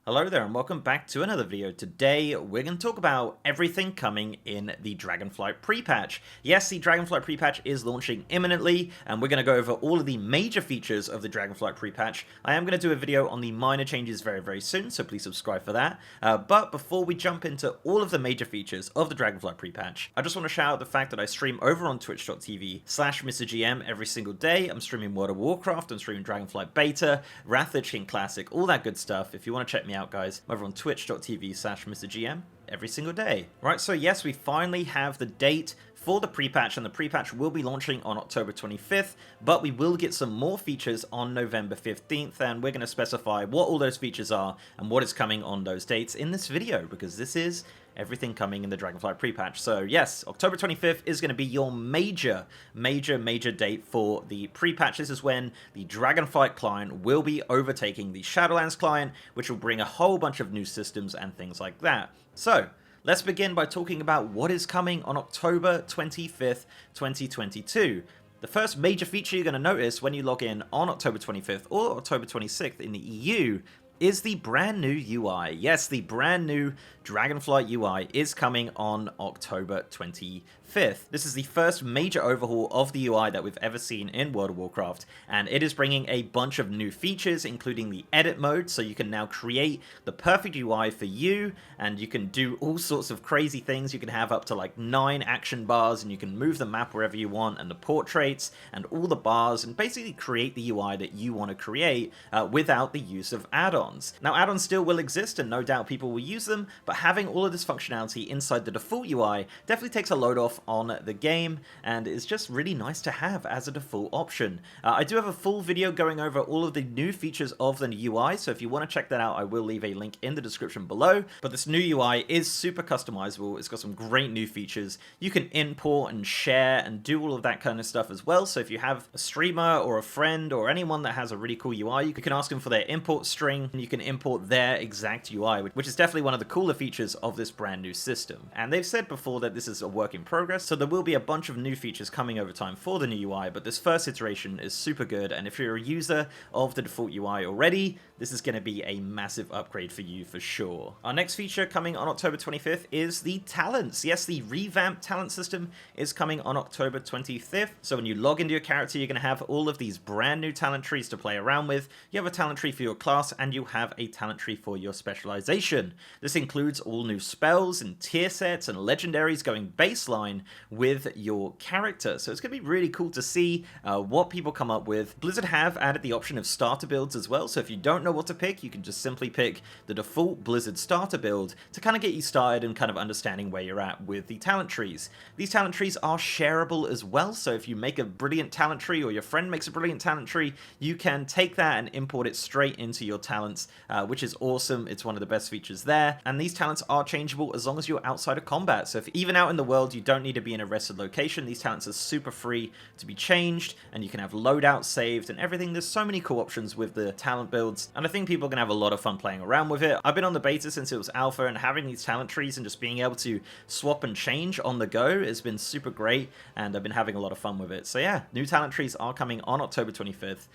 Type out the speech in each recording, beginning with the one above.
Hello there and welcome back to another video. Today we're going to talk about everything coming in the Dragonflight pre-patch. Yes, the Dragonflight pre-patch is launching imminently and we're going to go over all of the major features of the Dragonflight pre-patch. I am going to do a video on the minor changes very soon, so please subscribe for that. But before we jump into all of the major features of the Dragonflight pre-patch, I just want to shout out the fact that I stream over on twitch.tv/MrGM every single day. I'm streaming World of Warcraft, I'm streaming Dragonflight Beta, Dracthyr King Classic, all that good stuff. If you want to check me out, guys, I'm over on twitch.tv/MrGM every single day. Right, so yes, we finally have the date for the pre-patch, and the pre-patch will be launching on October 25th, but we will get some more features on November 15th, and we're going to specify what all those features are and what is coming on those dates in this video, because this is everything coming in the Dragonflight pre-patch. So yes, October 25th is going to be your major date for the pre-patch. This is when the Dragonflight client will be overtaking the Shadowlands client, which will bring a whole bunch of new systems and things like that. So let's begin by talking about what is coming on October 25th, 2022. The first major feature you're going to notice when you log in on October 25th or October 26th in the EU is the brand new UI. Yes, the brand new Dragonflight UI is coming on October 25th. This is the first major overhaul of the UI that we've ever seen in World of Warcraft, and it is bringing a bunch of new features, including the edit mode, so you can now create the perfect UI for you, and you can do all sorts of crazy things. You can have up to like 9 action bars, and you can move the map wherever you want, and the portraits, and all the bars, and basically create the UI that you want to create without the use of add-ons. Now, add-ons still will exist, and no doubt people will use them, but having all of this functionality inside the default UI definitely takes a load off on the game, and is just really nice to have as a default option. I do have a full video going over all of the new features of the UI, so if you want to check that out, I will leave a link in the description below. But this new UI is super customizable. It's got some great new features. You can import and share and do all of that kind of stuff as well. So if you have a streamer or a friend or anyone that has a really cool UI, you can ask them for their import string, and you can import their exact UI, which is definitely one of the cooler features of this brand new system. And they've said before that this is a work in progress, so there will be a bunch of new features coming over time for the new UI, but this first iteration is super good, and if you're a user of the default UI already, this is going to be a massive upgrade for you for sure. Our next feature coming on October 25th is the talents. Yes, the revamped talent system is coming on October 25th, so when you log into your character, you're going to have all of these brand new talent trees to play around with. You have a talent tree for your class, and you have a talent tree for your specialization. This includes all new spells and tier sets and legendaries going baseline with your character. So it's going to be really cool to see what people come up with. Blizzard have added the option of starter builds as well, so if you don't know what to pick, you can just simply pick the default Blizzard starter build to kind of get you started and kind of understanding where you're at with the talent trees. These talent trees are shareable as well, so if you make a brilliant talent tree or your friend makes a brilliant talent tree, you can take that and import it straight into your talents, which is awesome. It's one of the best features there, and these talents are changeable as long as you're outside of combat. So if even out in the world you don't need to be in a rested location, these talents are super free to be changed, and you can have loadouts saved and everything. There's so many cool options with the talent builds, and I think people are going to have a lot of fun playing around with it. I've been on the beta since it was alpha, and having these talent trees and just being able to swap and change on the go has been super great, and I've been having a lot of fun with it. So yeah, new talent trees are coming on October 25th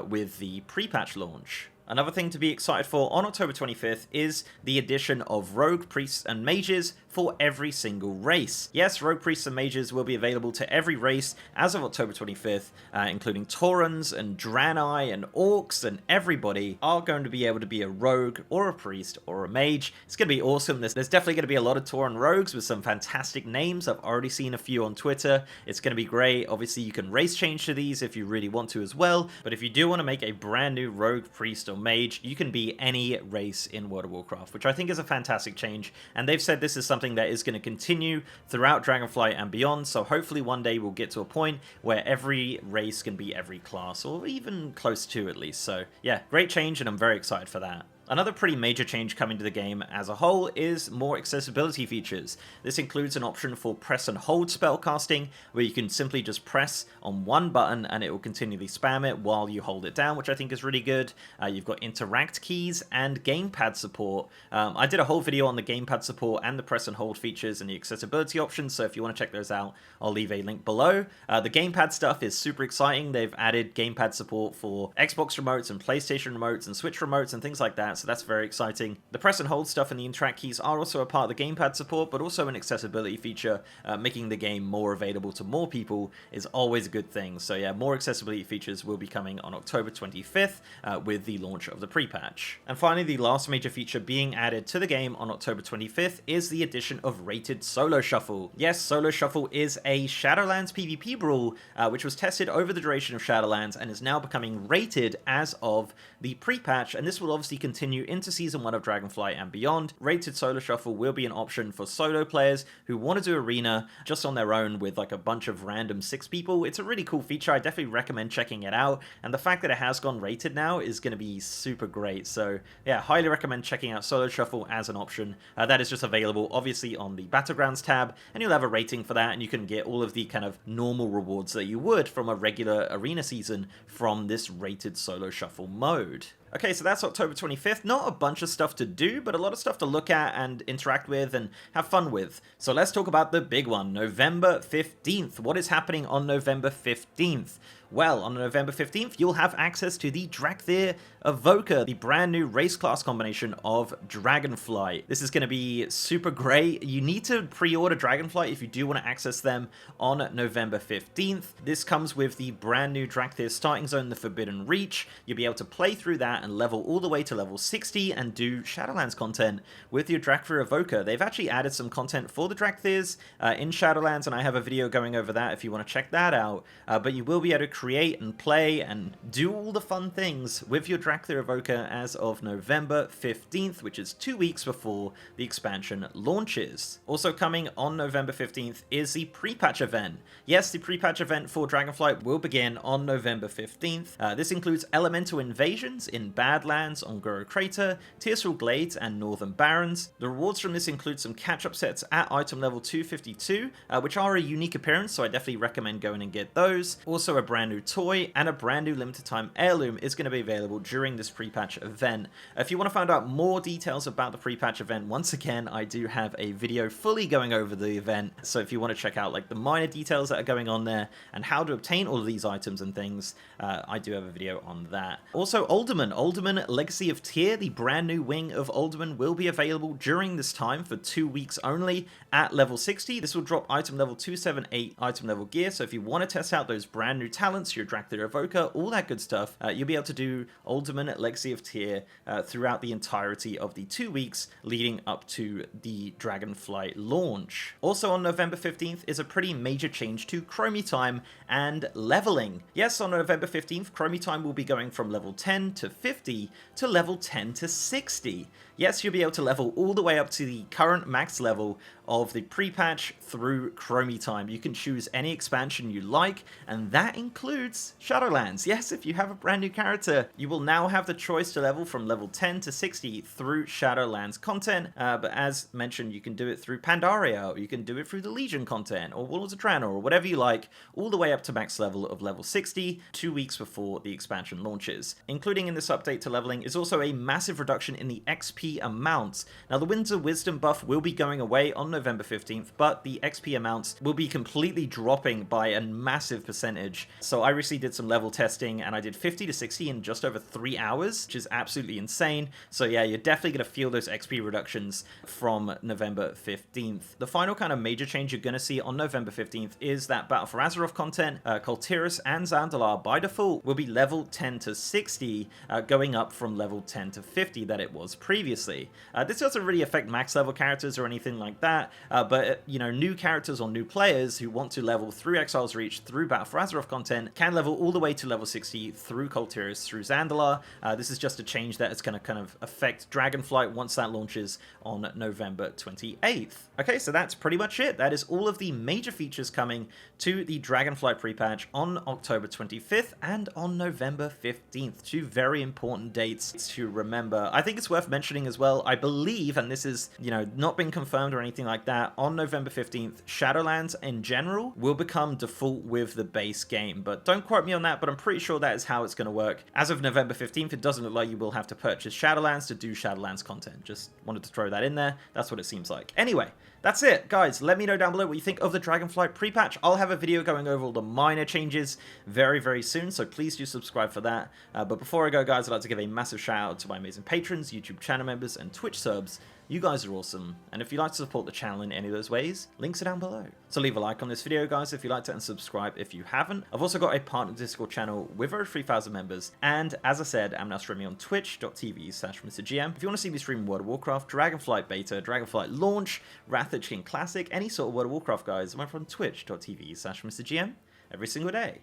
with the pre-patch launch. Another thing to be excited for on October 25th is the addition of rogue, priests, and mages for every single race. Yes, rogue, priests, and mages will be available to every race as of October 25th, including Taurens and Draenei and Orcs, and everybody are going to be able to be a rogue or a priest or a mage. It's going to be awesome. There's definitely going to be a lot of Tauren rogues with some fantastic names. I've already seen a few on Twitter. It's going to be great. Obviously, you can race change to these if you really want to as well, but if you do want to make a brand new rogue, priest, or mage, you can be any race in World of Warcraft, which I think is a fantastic change, and they've said this is something that is going to continue throughout Dragonflight and beyond, so hopefully one day we'll get to a point where every race can be every class, or even close to at least. So yeah, great change, and I'm very excited for that. Another pretty major change coming to the game as a whole is more accessibility features. This includes an option for press and hold spellcasting, where you can simply just press on one button and it will continually spam it while you hold it down, which I think is really good. You've got interact keys and gamepad support. I did a whole video on the gamepad support and the press and hold features and the accessibility options, so if you want to check those out, I'll leave a link below. The gamepad stuff is super exciting. They've added gamepad support for Xbox remotes and PlayStation remotes and Switch remotes and things like that. that, so that's very exciting. The press and hold stuff and the interact keys are also a part of the gamepad support, but also an accessibility feature. Making the game more available to more people is always a good thing. So yeah, more accessibility features will be coming on October 25th with the launch of the pre-patch. And finally, the last major feature being added to the game on October 25th is the addition of rated Solo Shuffle. Yes, Solo Shuffle is a Shadowlands PvP brawl, which was tested over the duration of Shadowlands and is now becoming rated as of the pre-patch, and this will obviously continue into Season 1 of Dragonflight and beyond. Rated Solo Shuffle will be an option for solo players who want to do Arena just on their own with like a bunch of random 6 people. It's a really cool feature. I definitely recommend checking it out, and the fact that it has gone rated now is going to be super great. So yeah, highly recommend checking out Solo Shuffle as an option. That is just available obviously on the Battlegrounds tab, and you'll have a rating for that, and you can get all of the kind of normal rewards that you would from a regular Arena season from this rated Solo Shuffle mode. Okay, so that's October 25th. Not a bunch of stuff to do, but a lot of stuff to look at and interact with and have fun with. So let's talk about the big one, November 15th. What is happening on November 15th? Well, on November 15th, you'll have access to the Dracthyr Evoker, the brand new race class combination of Dragonflight. This is going to be super great. You need to pre-order Dragonflight if you do want to access them on November 15th. This comes with the brand new Dracthyr starting zone, the Forbidden Reach. You'll be able to play through that and level all the way to level 60 and do Shadowlands content with your Dracthyr Evoker. They've actually added some content for the Dracthyrs in Shadowlands, and I have a video going over that if you want to check that out. But you will be able to create and play and do all the fun things with your Dracthyr Evoker as of November 15th, which is 2 weeks before the expansion launches. Also coming on November 15th is the pre-patch event. Yes, the pre-patch event for Dragonflight will begin on November 15th. This includes elemental invasions in Badlands, Ongoro Crater, Tearsfall Glades, and Northern Barrens. The rewards from this include some catch-up sets at item level 252, which are a unique appearance, so I definitely recommend going and get those. Also a brand new toy and a brand new limited time heirloom is going to be available during this pre-patch event. If you want to find out more details about the pre-patch event, once again, I do have a video fully going over the event, so if you want to check out like the minor details that are going on there and how to obtain all of these items and things, I do have a video on that. Also Uldaman Legacy of Tyr, the brand new wing of Uldaman, will be available during this time for 2 weeks only at level 60. This will drop item level 278 item level gear, so if you want to test out those brand new talents, your Dracthyr Evoker, all that good stuff, you'll be able to do Uldaman Legacy of Tyr throughout the entirety of the 2 weeks leading up to the Dragonflight launch. Also on November 15th is a pretty major change to Chromie time and leveling. Yes, on November 15th, Chromie time will be going from level 10 to 50 to level 10 to 60. Yes, you'll be able to level all the way up to the current max level of the pre-patch through Chromie time. You can choose any expansion you like, and that includes Shadowlands. Yes, if you have a brand new character, you will now have the choice to level from level 10 to 60 through Shadowlands content, but as mentioned, you can do it through Pandaria, or you can do it through the Legion content, or Walls of Draenor, or whatever you like, all the way up to max level of level 60, 2 weeks before the expansion launches. Including in this update to leveling is also a massive reduction in the XP amounts. Now, the Winds of Wisdom buff will be going away on November 15th, but the XP amounts will be completely dropping by a massive percentage. So I recently did some level testing, and I did 50 to 60 in just over 3 hours, which is absolutely insane. So yeah, you're definitely going to feel those XP reductions from November 15th. The final kind of major change you're going to see on November 15th is that Battle for Azeroth content, Kultiris and Zandalar by default will be level 10 to 60, going up from level 10 to 50 that it was previously. This doesn't really affect max level characters or anything like that, but you know, new characters or new players who want to level through Exile's Reach, through Battle for Azeroth content, can level all the way to level 60 through Kultiris, through Zandalar. This is just a change that is going to kind of affect Dragonflight once that launches on November 28th. Okay, so that's pretty much it. That is all of the major features coming to the Dragonflight pre-patch on October 25th and on November 15th. Two very important dates to remember. I think it's worth mentioning thing as well. I believe, and this is, you know, not been confirmed or anything like that, on November 15th, Shadowlands in general will become default with the base game. But don't quote me on that, but I'm pretty sure that is how it's going to work. As of November 15th, it doesn't look like you will have to purchase Shadowlands to do Shadowlands content. Just wanted to throw that in there. That's what it seems like. Anyway, that's it, guys. Let me know down below what you think of the Dragonflight pre-patch. I'll have a video going over all the minor changes very, very soon, so please do subscribe for that. But before I go, guys, I'd like to give a massive shout out to my amazing patrons, YouTube channel members, and Twitch subs. You guys are awesome, and if you'd like to support the channel in any of those ways, links are down below. So leave a like on this video, guys, if you liked it, and subscribe if you haven't. I've also got a partner Discord channel with over 3,000 members, and as I said, I'm now streaming on twitch.tv/MrGM. If you want to see me stream World of Warcraft, Dragonflight Beta, Dragonflight Launch, Wrath of the King Classic, any sort of World of Warcraft, guys, I'm over on twitch.tv/MrGM every single day.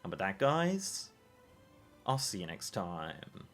And with that, guys, I'll see you next time.